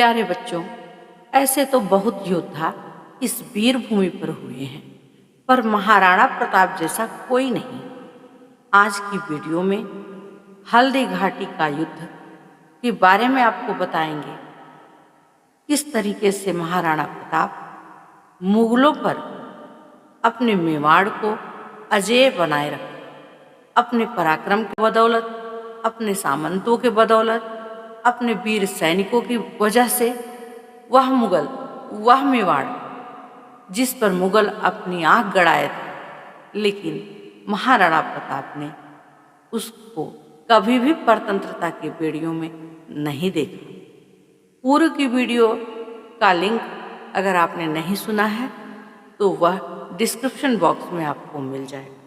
प्यारे बच्चों, ऐसे तो बहुत योद्धा इस वीर भूमि पर हुए हैं, पर महाराणा प्रताप जैसा कोई नहीं। आज की वीडियो में हल्दी घाटी का युद्ध के बारे में आपको बताएंगे। किस तरीके से महाराणा प्रताप मुगलों पर अपने मेवाड़ को अजेय बनाए रखे, अपने पराक्रम की बदौलत, अपने सामंतों के बदौलत, अपने वीर सैनिकों की वजह से वह मेवाड़ जिस पर मुगल अपनी आंख गड़ाए थे, लेकिन महाराणा प्रताप ने उसको कभी भी परतंत्रता के बेड़ियों में नहीं देखा। पूर्व की वीडियो का लिंक अगर आपने नहीं सुना है तो वह डिस्क्रिप्शन बॉक्स में आपको मिल जाएगा।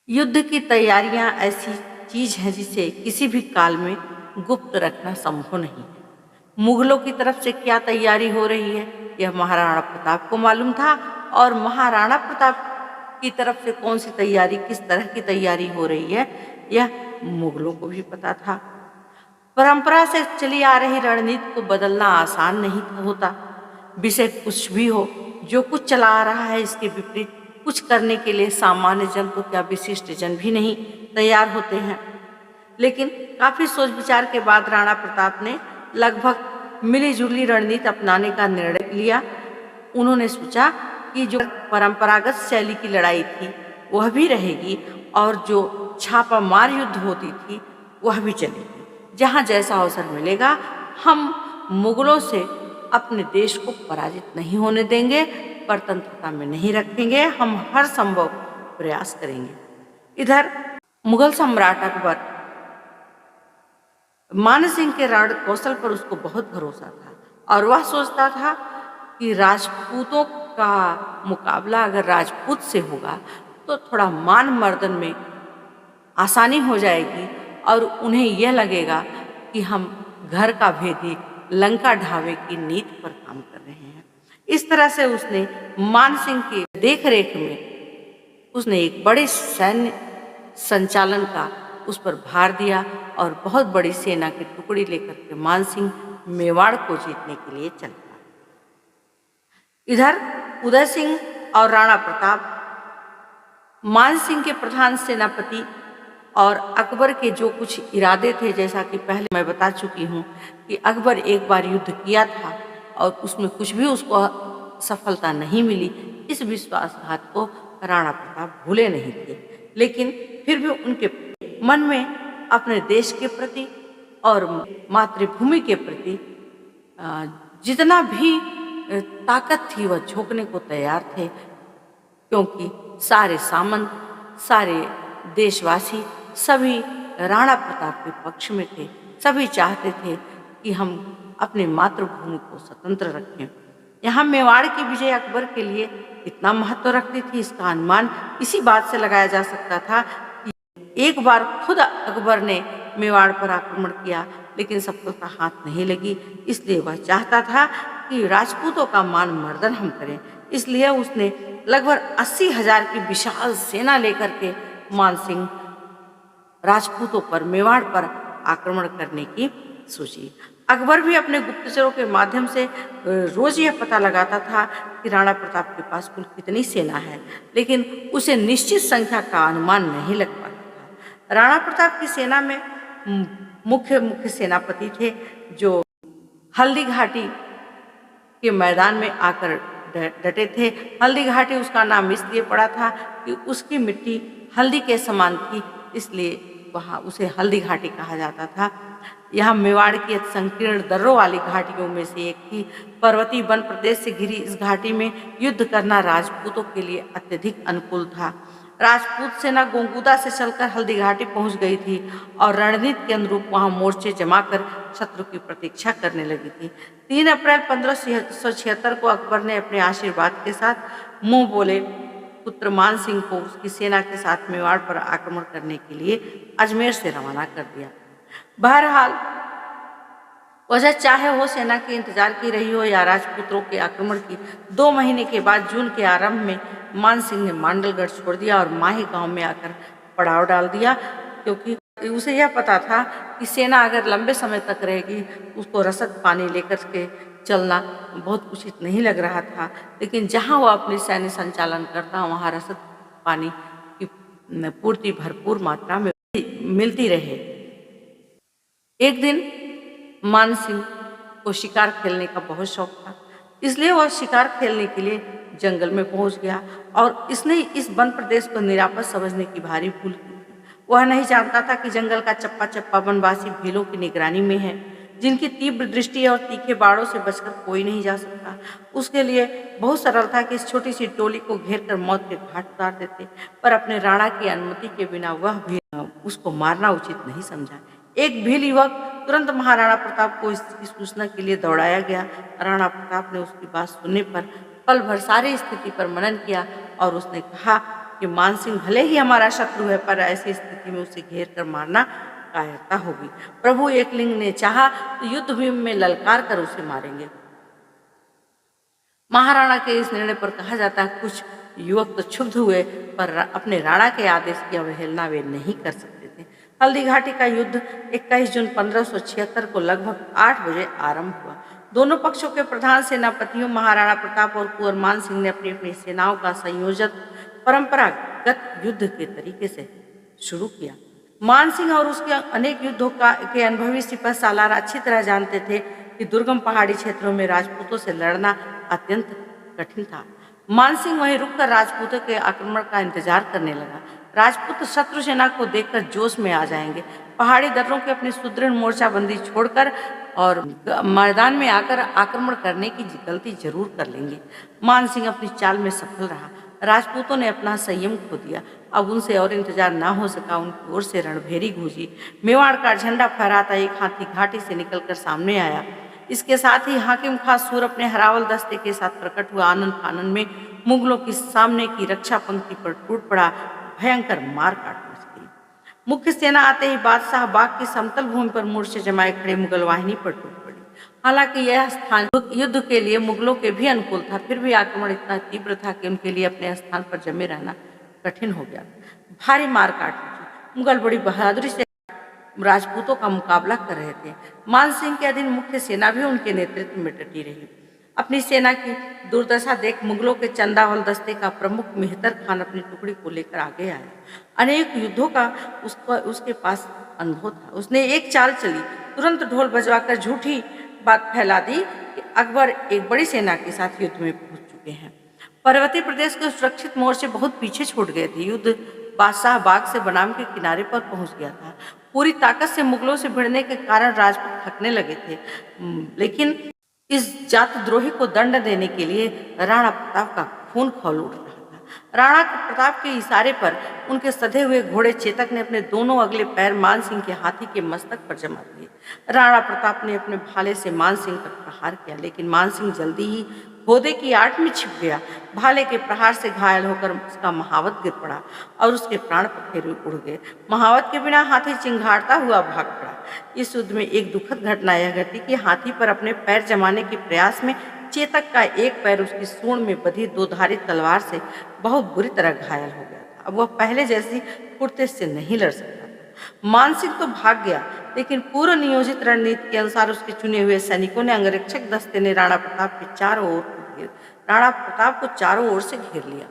युद्ध की तैयारियां ऐसी चीज है जिसे किसी भी काल में गुप्त रखना संभव नहीं है। मुगलों की तरफ से क्या तैयारी हो रही है यह महाराणा प्रताप को मालूम था, और महाराणा प्रताप की तरफ से कौन सी तैयारी, किस तरह की तैयारी हो रही है यह मुगलों को भी पता था। परंपरा से चली आ रही रणनीति को बदलना आसान नहीं होता। विषय कुछ भी हो, जो कुछ चला आ रहा है इसके विपरीत कुछ करने के लिए सामान्य जन तो क्या विशिष्ट जन भी नहीं तैयार होते हैं। लेकिन काफी सोच विचार के बाद राणा प्रताप ने लगभग मिलीजुली रणनीति अपनाने का निर्णय लिया। उन्होंने सोचा कि जो परंपरागत शैली की लड़ाई थी वह भी रहेगी और जो छापामार युद्ध होती थी वह भी चलेगी। जहाँ जैसा अवसर मिलेगा हम मुगलों से अपने देश को पराजित नहीं होने देंगे, परतंत्रता में नहीं रखेंगे, हम हर संभव प्रयास करेंगे। इधर मुगल सम्राट अकबर मान सिंह के रण कौशल पर उसको बहुत भरोसा था और वह सोचता था कि राजपूतों का मुकाबला अगर राजपूत से होगा तो थोड़ा मान मर्दन में आसानी हो जाएगी और उन्हें यह लगेगा कि हम घर का भेदी लंका ढावे की नीति पर काम कर रहे हैं। इस तरह से उसने मान सिंह की देखरेख में उसने एक बड़े सैन्य संचालन का उस पर भार दिया और बहुत बड़ी सेना की टुकड़ी लेकर के मान सिंह मेवाड़ को जीतने के लिए चल पड़ा। इधर उदय सिंह और राणा प्रताप मान सिंह के प्रधान सेनापति और अकबर के जो कुछ इरादे थे, जैसा कि पहले मैं बता चुकी हूँ कि अकबर एक बार युद्ध किया था और उसमें कुछ भी उसको सफलता नहीं मिली। इस विश्वासघात को राणा प्रताप भूले नहीं थे, लेकिन फिर भी उनके मन में अपने देश के प्रति और मातृभूमि के प्रति जितना भी ताकत थी वह झोंकने को तैयार थे, क्योंकि सारे सामंत, सारे देशवासी सभी राणा प्रताप के पक्ष में थे। सभी चाहते थे कि हम अपने मातृभूमि को स्वतंत्र रखें। यहाँ मेवाड़ की विजय अकबर के लिए इतना महत्व रखती थी, इसका अनुमान इसी बात से लगाया जा सकता था कि एक बार खुद अकबर ने मेवाड़ पर आक्रमण किया लेकिन सफलता हाथ नहीं लगी, इसलिए वह चाहता था कि राजपूतों का मान मर्दन हम करें। इसलिए उसने लगभग 80,000 की विशाल सेना लेकर के मान सिंह राजपूतों पर, मेवाड़ पर आक्रमण करने की सोची। अकबर भी अपने गुप्तचरों के माध्यम से रोज यह पता लगाता था कि राणा प्रताप के पास कुल कितनी सेना है, लेकिन उसे निश्चित संख्या का अनुमान नहीं लग पाता था। राणा प्रताप की सेना में मुख्य सेनापति थे जो हल्दी घाटी के मैदान में आकर डटे थे। हल्दी घाटी उसका नाम इसलिए पड़ा था कि उसकी मिट्टी हल्दी के समान थी, इसलिए वहाँ उसे हल्दी घाटी कहा जाता था। यह मेवाड़ की संकीर्ण दर्रों वाली घाटियों में से एक थी। पर्वतीय वन प्रदेश से घिरी इस घाटी में युद्ध करना राजपूतों के लिए अत्यधिक अनुकूल था। राजपूत सेना गोंगुदा से चलकर हल्दी घाटी पहुंच गई थी और रणनीति के अनुरूप वहां मोर्चे जमाकर शत्रु की प्रतीक्षा करने लगी थी। 3 अप्रैल 1576 को अकबर ने अपने आशीर्वाद के साथ मुंह बोले पुत्र मान सिंह को उसकी सेना के साथ मेवाड़ पर आक्रमण करने के लिए अजमेर से रवाना कर दिया। बहरहाल वजह चाहे वो सेना के इंतजार की रही हो या राजपुत्रों के आक्रमण की, 2 महीने के बाद जून के आरंभ में मान सिंह ने मांडलगढ़ छोड़ दिया और माही गांव में आकर पड़ाव डाल दिया, क्योंकि उसे यह पता था कि सेना अगर लंबे समय तक रहेगी उसको रसद पानी लेकर के चलना बहुत उचित नहीं लग रहा था। लेकिन जहाँ वो अपने सैन्य संचालन करता वहाँ रसद पानी की पूर्ति भरपूर मात्रा में मिलती रहे। एक दिन मान सिंह को शिकार खेलने का बहुत शौक था, इसलिए वह शिकार खेलने के लिए जंगल में पहुंच गया और इसने इस वन प्रदेश को निरापद समझने की भारी भूल की। वह नहीं जानता था कि जंगल का चप्पा चप्पा वनवासी भीलों की निगरानी में है, जिनकी तीव्र दृष्टि और तीखे बाड़ों से बचकर कोई नहीं जा सकता। उसके लिए बहुत सरल था कि इस छोटी सी टोली को घेर कर मौत के घाट उतार देते, पर अपने राणा की अनुमति के बिना वह भी उसको मारना उचित नहीं समझा। एक भील युवक तुरंत महाराणा प्रताप को इसकी सूचना के लिए दौड़ाया गया। राणा प्रताप ने उसकी बात सुनने पर पल भर सारी स्थिति पर मनन किया और उसने कहा कि मानसिंह भले ही हमारा शत्रु है, पर ऐसी स्थिति में उसे घेर कर मारना कायरता होगी। प्रभु एकलिंग ने चाहा तो युद्ध भूमि में ललकार कर उसे मारेंगे। महाराणा के इस निर्णय पर कहा जाता है कुछ युवक तो क्षुब्ध हुए, पर अपने राणा के आदेश की अवहेलना वे नहीं कर सकते थे। हल्दी घाटी का युद्ध 21 जून 1576 को लगभग 8 बजे आरंभ हुआ। दोनों पक्षों के प्रधान सेनापतियों महाराणा प्रताप और कुंवर मान सिंह ने अपनी अपनी सेनाओं का संयोजन परंपरागत युद्ध के तरीके से शुरू किया। मान सिंह और उसके अनेक युद्धों के अनुभवी सिपह सालार अच्छी तरह जानते थे कि दुर्गम पहाड़ी क्षेत्रों में राजपूतों से लड़ना अत्यंत कठिन था। मान सिंह वहीं रुककर राजपूतों के आक्रमण का इंतजार करने लगा। राजपूत शत्रु सेना को देखकर जोश में आ जाएंगे, पहाड़ी दर्रों के अपनी सुदृढ़ मोर्चाबंदी छोड़कर और मैदान में आकर आक्रमण करने की गलती जरूर कर लेंगे। मान सिंह अपनी चाल में सफल रहा। राजपूतों ने अपना संयम खो दिया। अब उनसे और इंतजार ना हो सका। उनकी ओर से रणभेरी गूंजी। मेवाड़ का झंडा फहराता एक हाथी घाटी से निकलकर सामने आया। इसके साथ ही हाकिम खास सूर अपने हरावल दस्ते के साथ प्रकट हुआ। आनंद फानन में मुगलों की सामने की रक्षा पंक्ति पर टूट पड़ा। भयंकर मार काट मच गई। मुख्य सेना आते ही बादशाह बाग की समतल भूमि पर मोर्चे जमाए खड़े मुगल वाहिनी पर टूट पड़ी। हालांकि यह स्थान युद्ध के लिए मुगलों के भी अनुकूल था, फिर भी आक्रमण इतना तीव्र था कि उनके लिए अपने स्थान पर जमे रहना कठिन हो गया। भारी मार काट हुई। मुगल बड़ी बहादुरी से राजपूतों का मुकाबला कर रहे थे। मान सिंह के अधीन मुख्य सेना भी उनके नेतृत्व में डटी रही। अपनी सेना की दुर्दशा देख मुगलों के चंदावल दस्ते का प्रमुख मेहतर खान अपनी टुकड़ी को लेकर आगे आया। अनेक युद्धों का उसके पास अनुभव था। उसने एक चाल चली, तुरंत ढोल बजवाकर झूठी बात फैला दी कि अकबर एक बड़ी सेना के साथ युद्ध में पहुंच चुके हैं। पर्वतीय प्रदेश के सुरक्षित मोर्चे बहुत पीछे छूट गए थे। युद्ध बादशाह बाग से बनाम के किनारे पर पहुंच गया था। पूरी ताकत से मुगलों से भिड़ने के कारण राजपूत थकने लगे थे, लेकिन इस जातद्रोही को दंड देने के लिए राणा प्रताप का खून खौल उठ रहा था। राणा प्रताप के इशारे पर उनके सधे हुए घोड़े चेतक ने अपने दोनों अगले पैर मान सिंह के हाथी के मस्तक पर जमा दिए। राणा प्रताप ने अपने भाले से मान सिंह पर प्रहार किया, लेकिन मान सिंह जल्दी ही घोड़े की आड़ में छिप गया। भाले के प्रहार से घायल होकर उसका महावत गिर पड़ा और उसके प्राण पखेरु उड़ गए। महावत के बिना हाथी चिंघाड़ता हुआ भाग पड़ा। इस युद्ध में एक दुखद घटना यह घटी कि हाथी पर अपने पैर जमाने के प्रयास में चेतक का एक पैर उसकी सूंड में बंधी 2 धारी तलवार से बहुत बुरी तरह घायल हो गया था। अब वह पहले जैसी फुर्ती से नहीं लड़ सकता था। मान सिंह तो भाग गया, लेकिन पूर्व नियोजित रणनीति के अनुसार उसके चुने हुए सैनिकों ने अंगरक्षक दस्ते ने राणा प्रताप को चारों ओर से घेर लिया।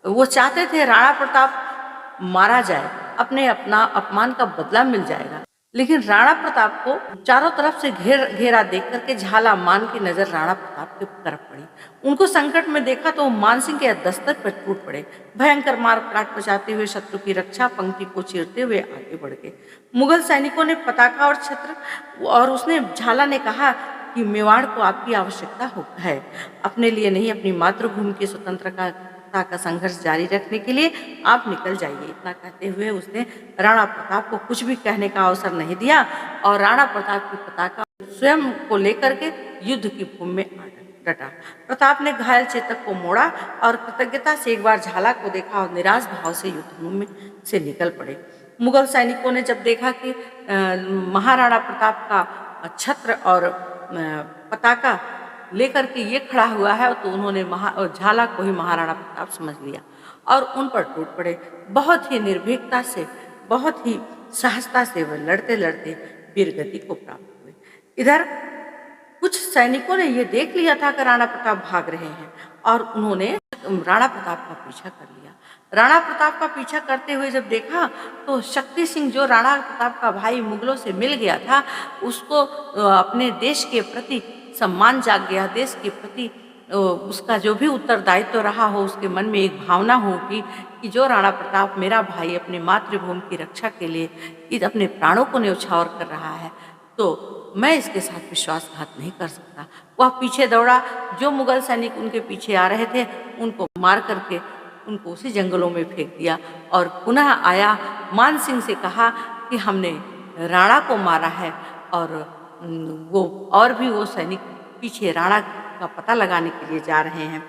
वो चाहते थे राणा प्रताप मारा जाए, अपने अपना अपमान का बदला मिल जाएगा। लेकिन राणा प्रताप को चारों तरफ से घेरा देख करके झाला मान की नजर राणा प्रताप की तरफ पड़ी। उनको संकट में देखा तो मान सिंह के दस्तर पर टूट पड़े। भयंकर मार काट मचाते हुए शत्रु की रक्षा पंक्ति को चीरते हुए आगे बढ़ गए। मुगल सैनिकों ने पताका और छत्र और उसने झाला ने कहा कि मेवाड़ को आपकी आवश्यकता है। अपने लिए नहीं, अपनी मातृभूमि की स्वतंत्रता का संघर्ष जारी रखने के लिए आप निकल जाइए। इतना कहते हुए उसने राणा प्रताप को कुछ भी कहने का अवसर नहीं दिया और राणा प्रताप की पताका स्वयं को लेकर के युद्ध की भूमि में डटा। प्रताप ने घायल चेतक को मोड़ा और कृतज्ञता से एक बार झाला को देखा और निराश भाव से युद्ध भूमि से निकल पड़े। मुगल सैनिकों ने जब देखा कि महाराणा प्रताप का छत्र और पताका लेकर के ये खड़ा हुआ है, तो उन्होंने झाला को ही महाराणा प्रताप समझ लिया और उन पर टूट पड़े। बहुत ही निर्भीकता से, बहुत ही सहजता से वह लड़ते लड़ते वीरगति को प्राप्त हुए। इधर कुछ सैनिकों ने यह देख लिया था कि राणा प्रताप भाग रहे हैं और उन्होंने राणा प्रताप का पीछा कर लिया। राणा प्रताप का पीछा करते हुए जब देखा तो शक्ति सिंह, जो राणा प्रताप का भाई मुगलों से मिल गया था, उसको अपने देश के प्रति सम्मान जाग गया, देश के प्रति उसका जो भी उत्तरदायित्व रहा हो, उसके मन में एक भावना होगी कि जो राणा प्रताप मेरा भाई अपनी मातृभूमि की रक्षा के लिए अपने प्राणों को न्यौछावर कर रहा है, तो मैं इसके साथ विश्वासघात नहीं कर सकता। वह पीछे दौड़ा, जो मुगल सैनिक उनके पीछे आ रहे थे उनको मार करके उनको उसी जंगलों में फेंक दिया और पुनः आया, मान सिंह से कहा कि हमने राणा को मारा है और वो सैनिक पीछे राणा का पता लगाने के लिए जा रहे हैं।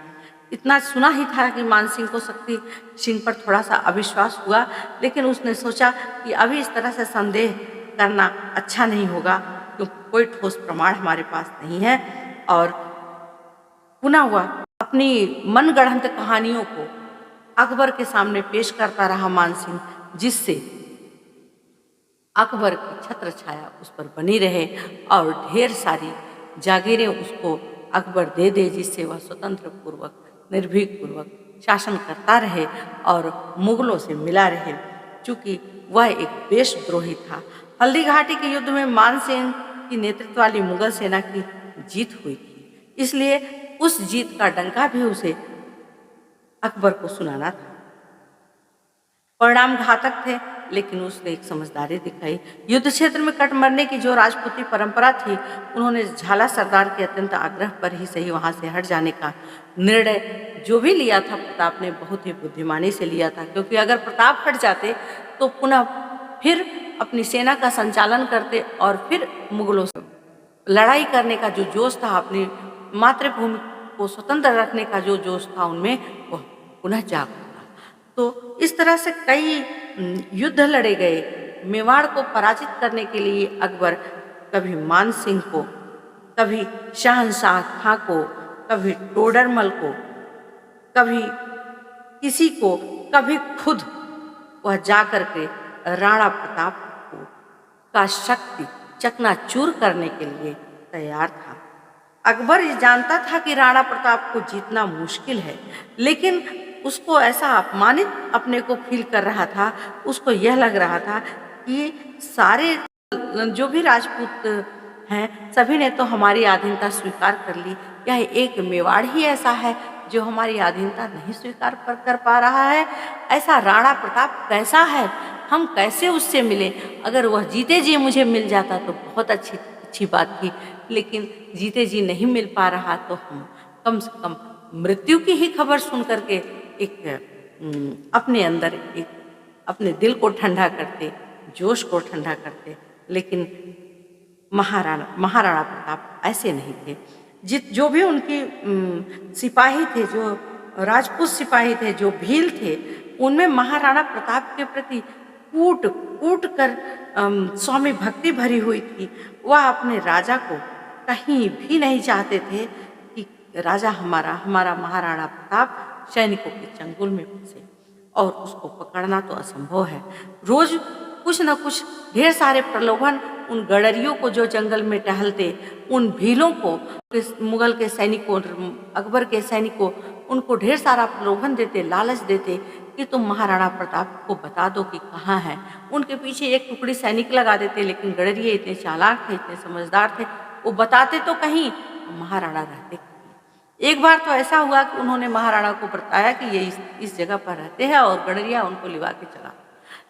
इतना सुना ही था कि मान सिंह को शक्ति सिंह पर थोड़ा सा अविश्वास हुआ, लेकिन उसने सोचा कि अभी इस तरह से संदेह करना अच्छा नहीं होगा, क्योंकि कोई ठोस प्रमाण हमारे पास नहीं है। और पुनः वह अपनी मनगढ़ंत कहानियों को अकबर के सामने पेश करता रहा मान सिंह, जिससे अकबर की छत्र छाया उस पर बनी रहे और ढेर सारी जागीरें उसको अकबर दे दे, जिससे वह स्वतंत्र पूर्वक निर्भीक पूर्वक शासन करता रहे और मुगलों से मिला रहे, चूँकि वह एक देशद्रोही था। हल्दी घाटी के युद्ध में मान सिंह की नेतृत्व वाली मुगल सेना की जीत हुई थी, इसलिए उस जीत का डंका भी उसे अकबर को सुनाना था। परिणाम घातक थे, लेकिन उसने एक समझदारी दिखाई। युद्ध क्षेत्र में कट मरने की जो राजपूती परंपरा थी, उन्होंने झाला सरदार के अत्यंत आग्रह पर ही सही वहां से हट जाने का निर्णय जो भी लिया था प्रताप ने बहुत ही बुद्धिमानी से लिया था, क्योंकि अगर प्रताप हट जाते तो पुनः फिर अपनी सेना का संचालन करते और फिर मुगलों से लड़ाई करने का जो जोश था, अपनी मातृभूमि को स्वतंत्र रखने का जो जोश था उनमें, वह पुनः जाग उठा। तो इस तरह से कई युद्ध लड़े गए। मेवाड़ को पराजित करने के लिए अकबर कभी मान सिंह को, कभी शहंशाह खां को, कभी टोडरमल को, कभी किसी को, कभी खुद वह जाकर के राणा प्रताप का शक्ति चकनाचूर करने के लिए तैयार था। अकबर ये जानता था कि राणा प्रताप को जीतना मुश्किल है, लेकिन उसको ऐसा अपमानित अपने को फील कर रहा था। उसको यह लग रहा था कि सारे जो भी राजपूत हैं, सभी ने तो हमारी अधीनता स्वीकार कर ली, यह एक मेवाड़ ही ऐसा है जो हमारी अधीनता नहीं स्वीकार कर पा रहा है। ऐसा राणा प्रताप कैसा है, हम कैसे उससे मिले? अगर वह जीते जी मुझे मिल जाता तो बहुत अच्छी बात थी, लेकिन जीते जी नहीं मिल पा रहा तो हम कम से कम मृत्यु की ही खबर सुन करके एक अपने अंदर एक अपने दिल को ठंडा करते, जोश को ठंडा करते। लेकिन महाराणा प्रताप ऐसे नहीं थे। जो भी उनकी सिपाही थे, जो राजपूत सिपाही थे, जो भील थे, उनमें महाराणा प्रताप के प्रति कूट कर स्वामी भक्ति भरी हुई थी। वह अपने राजा को कहीं भी नहीं चाहते थे कि राजा हमारा महाराणा प्रताप सैनिकों के चंगुल में फंसे, और उसको पकड़ना तो असंभव है। रोज कुछ न कुछ ढेर सारे प्रलोभन उन गडरियों को जो जंगल में टहलते, उन भीलों को, मुगल के सैनिकों, अकबर के सैनिकों, उनको ढेर सारा प्रलोभन देते, लालच देते कि तुम महाराणा प्रताप को बता दो कि कहाँ है। उनके पीछे एक टुकड़ी सैनिक लगा देते, लेकिन गडरिये इतने चालाक थे, इतने समझदार थे, वो बताते तो कहीं, महाराणा रहते। एक बार तो ऐसा हुआ कि उन्होंने महाराणा को बताया कि ये इस जगह पर रहते हैं और गडरिया उनको लिवा के चला।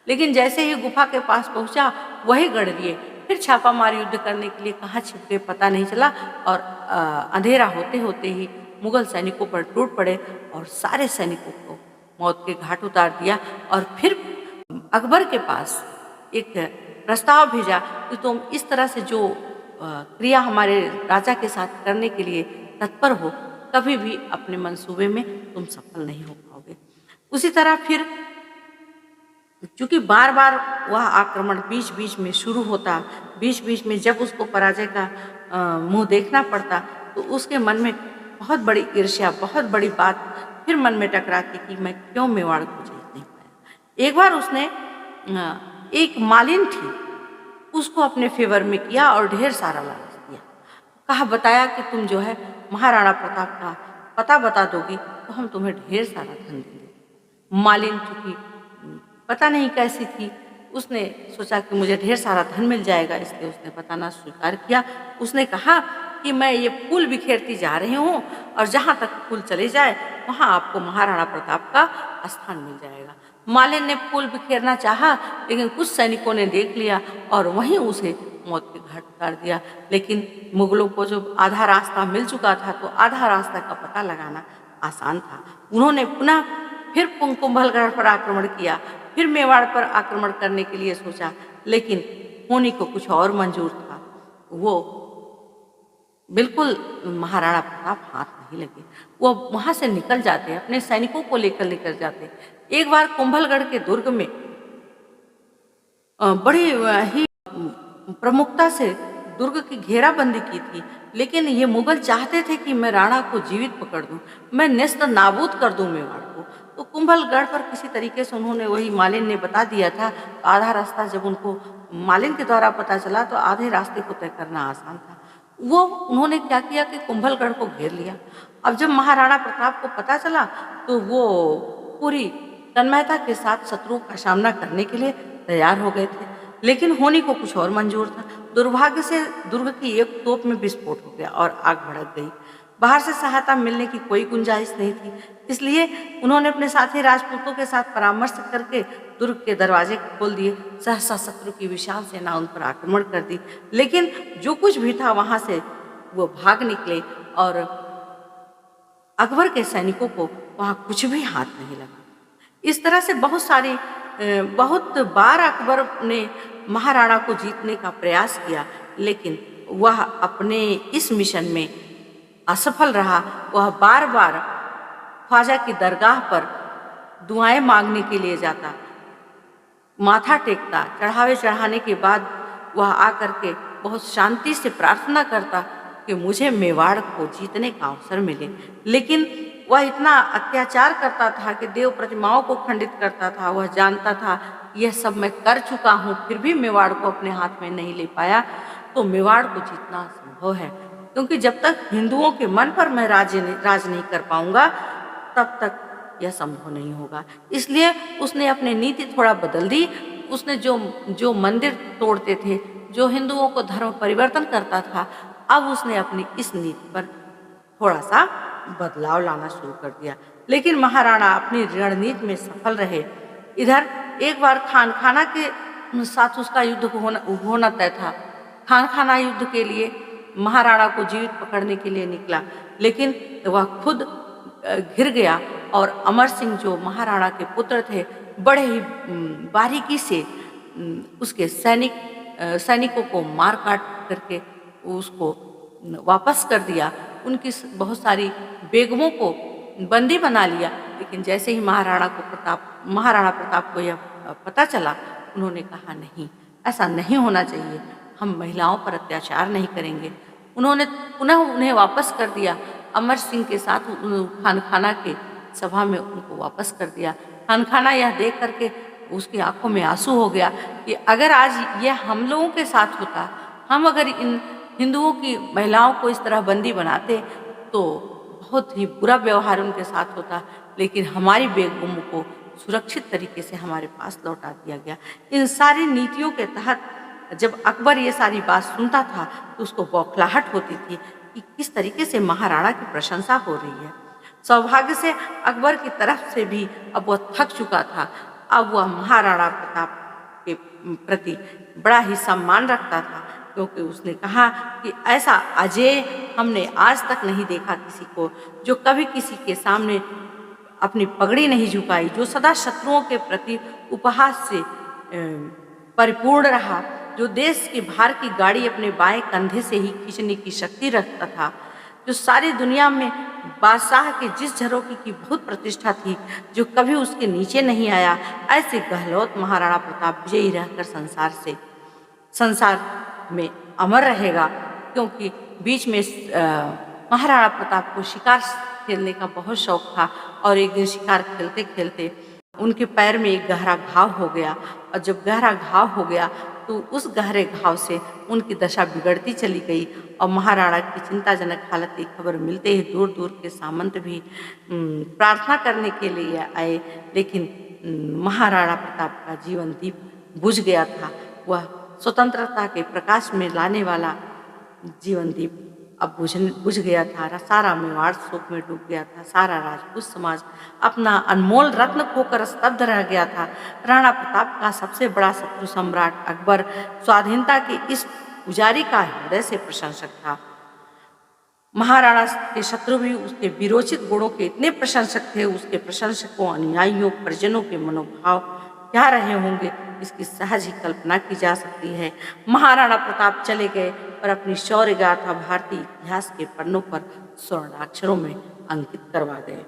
लेकिन जैसे ही गुफा के पास पहुंचा, वही गडरिये फिर छापामार युद्ध करने के लिए कहाँ छिप गए पता नहीं चला, और अंधेरा होते होते ही मुगल सैनिकों पर टूट पड़े और सारे सैनिकों को मौत के घाट उतार दिया। और फिर अकबर के पास एक प्रस्ताव भेजा कि तुम इस तरह से जो क्रिया हमारे राजा के साथ करने के लिए तत्पर हो, कभी भी अपने मंसूबे में तुम सफल नहीं हो पाओगे। उसी तरह फिर चूंकि बार बार वह आक्रमण बीच बीच में शुरू होता, बीच बीच में जब उसको पराजय का मुंह देखना पड़ता, तो उसके मन में बहुत बड़ी ईर्ष्या, बहुत बड़ी बात फिर मन में टकराती कि मैं क्यों मेवाड़ को जीत नहीं पाया। एक बार उसने एक मालिन थी, उसको अपने फेवर में किया और ढेर सारा लालच दिया। कहा बताया कि तुम जो है महाराणा प्रताप का पता बता दोगी तो हम तुम्हें ढेर सारा धन देंगे। मालिन चूंकि पता नहीं कैसी थी, उसने सोचा कि मुझे ढेर सारा धन मिल जाएगा, इसलिए उसने बताना स्वीकार किया। उसने कहा कि मैं ये फूल बिखेरती जा रही हूँ और जहाँ तक फूल चले जाए वहाँ आपको महाराणा प्रताप का स्थान मिल जाएगा। मालिन ने फूल बिखेरना चाहा, लेकिन कुछ सैनिकों ने देख लिया और वहीं उसे मौत के घाट उतार दिया। लेकिन मुगलों को जब आधा रास्ता मिल चुका था तो आधा रास्ता का पता लगाना आसान था। उन्होंने पुनः फिर कुंभलगढ़ पर आक्रमण किया, फिर मेवाड़ पर आक्रमण करने के लिए सोचा, लेकिन होनी को कुछ और मंजूर था। वो बिल्कुल महाराणा प्रताप हाथ नहीं लगे, वो वहाँ से निकल जाते, अपने सैनिकों को लेकर निकल जाते। एक बार कुंभलगढ़ के दुर्ग में बड़ी ही प्रमुखता से दुर्ग की घेराबंदी की थी, लेकिन ये मुगल चाहते थे कि मैं राणा को जीवित पकड़ दूं, मैं नेस्त नाबूद कर दूं मेवाड़ को। तो कुंभलगढ़ पर किसी तरीके से उन्होंने, वही मालिन ने बता दिया था, आधा रास्ता जब उनको मालिन के द्वारा पता चला तो आधे रास्ते को तय करना आसान था। वो उन्होंने क्या किया कि कुंभलगढ़ को घेर लिया। अब जब महाराणा प्रताप को पता चला तो वो पूरी तन्मयता के साथ शत्रुओं का सामना करने के लिए तैयार हो गए थे, लेकिन होनी को कुछ और मंजूर था। दुर्भाग्य से दुर्ग की एक तोप में विस्फोट हो गया और आग भड़क गई। बाहर से सहायता मिलने की कोई गुंजाइश नहीं थी, इसलिए उन्होंने अपने साथी राजपूतों के साथ परामर्श करके दुर्ग के दरवाजे खोल दिए। सहसा शत्रु की विशाल सेना उन पर आक्रमण कर दी, लेकिन जो कुछ भी था वहां से वो भाग निकले और अकबर के सैनिकों को वहां कुछ भी हाथ नहीं लगा। इस तरह से बहुत बार अकबर ने महाराणा को जीतने का प्रयास किया, लेकिन वह अपने इस मिशन में असफल रहा। वह बार बार ख्वाजा की दरगाह पर दुआएं मांगने के लिए जाता, माथा टेकता, चढ़ावे चढ़ाने के बाद वह आकर के बहुत शांति से प्रार्थना करता कि मुझे मेवाड़ को जीतने का अवसर मिले। लेकिन वह इतना अत्याचार करता था कि देव प्रतिमाओं को खंडित करता था। वह जानता था यह सब मैं कर चुका हूँ, फिर भी मेवाड़ को अपने हाथ में नहीं ले पाया, तो मेवाड़ को जीतना संभव है, क्योंकि जब तक हिंदुओं के मन पर मैं राज नहीं कर पाऊंगा तब तक यह संभव नहीं होगा। इसलिए उसने अपनी नीति थोड़ा बदल दी। उसने जो मंदिर तोड़ते थे, जो हिंदुओं को धर्म परिवर्तन करता था, अब उसने अपनी इस नीति पर थोड़ा सा बदलाव लाना शुरू कर दिया। लेकिन महाराणा अपनी रणनीति में सफल रहे। इधर एक बार खानखाना के साथ उसका युद्ध होना तय था। खानखाना युद्ध के लिए महाराणा को जीवित पकड़ने के लिए निकला, लेकिन वह खुद घिर गया और अमर सिंह जो महाराणा के पुत्र थे, बड़े ही बारीकी से उसके सैनिकों को मार काट करके उसको वापस कर दिया। उनकी बहुत सारी बेगमों को बंदी बना लिया। लेकिन जैसे ही महाराणा प्रताप को यह पता चला, उन्होंने कहा नहीं, ऐसा नहीं होना चाहिए, हम महिलाओं पर अत्याचार नहीं करेंगे। उन्होंने पुनः उन्हें वापस कर दिया। अमर सिंह के साथ खानखाना के सभा में उनको वापस कर दिया। खानखाना यह देख करके उसकी आंखों में आंसू हो गया कि अगर आज यह हम लोगों के साथ होता, हम अगर इन हिंदुओं की महिलाओं को इस तरह बंदी बनाते तो बहुत ही बुरा व्यवहार उनके साथ होता, लेकिन हमारी बेगमों को सुरक्षित तरीके से हमारे पास लौटा दिया गया। इन सारी नीतियों के तहत जब अकबर ये सारी बात सुनता था तो उसको बौखलाहट होती थी कि किस तरीके से महाराणा की प्रशंसा हो रही है। सौभाग्य से अकबर की तरफ से भी अब वह थक चुका था। अब वह महाराणा प्रताप के प्रति बड़ा ही सम्मान रखता था, क्योंकि उसने कहा कि ऐसा अजेय हमने आज तक नहीं देखा किसी को, जो कभी किसी के सामने अपनी पगड़ी नहीं झुकाई, जो सदा शत्रुओं के प्रति उपहास से परिपूर्ण रहा, जो देश की भार की गाड़ी अपने बाएं कंधे से ही खींचने की शक्ति रखता था, जो सारी दुनिया में बादशाह के जिस झरोखे की बहुत प्रतिष्ठा थी, जो कभी उसके नीचे नहीं आया। ऐसे गहलोत महाराणा प्रताप विजयी रहकर संसार में अमर रहेगा, क्योंकि बीच में महाराणा प्रताप को शिकार खेलने का बहुत शौक था और एक दिन शिकार खेलते खेलते उनके पैर में एक गहरा घाव हो गया और जब गहरा घाव हो गया तो उस गहरे घाव से उनकी दशा बिगड़ती चली गई और महाराणा की चिंताजनक हालत की खबर मिलते ही दूर दूर के सामंत भी प्रार्थना करने के लिए आए, लेकिन महाराणा प्रताप का जीवन दीप बुझ गया था। वह स्वतंत्रता के प्रकाश में लाने वाला जीवन दीप अब बुझ गया था। सारा मेवाड़ शोक में डूब गया था। सारा राजपूत समाज अपना अनमोल रत्न खोकर स्तब्ध रह गया था। राणा प्रताप का सबसे बड़ा शत्रु सम्राट अकबर स्वाधीनता के इस पुजारी का हृदय से प्रशंसक था। महाराणा के शत्रु भी उसके विरोचित गुणों के इतने प्रशंसक थे। उसके प्रशंसकों, अनुयायियों, परिजनों के मनोभाव क्या रहे होंगे, इसकी सहज ही कल्पना की जा सकती है। महाराणा प्रताप चले गए और अपनी शौर्य गाथा भारतीय इतिहास के पन्नों पर स्वर्णाक्षरों में अंकित करवा गए।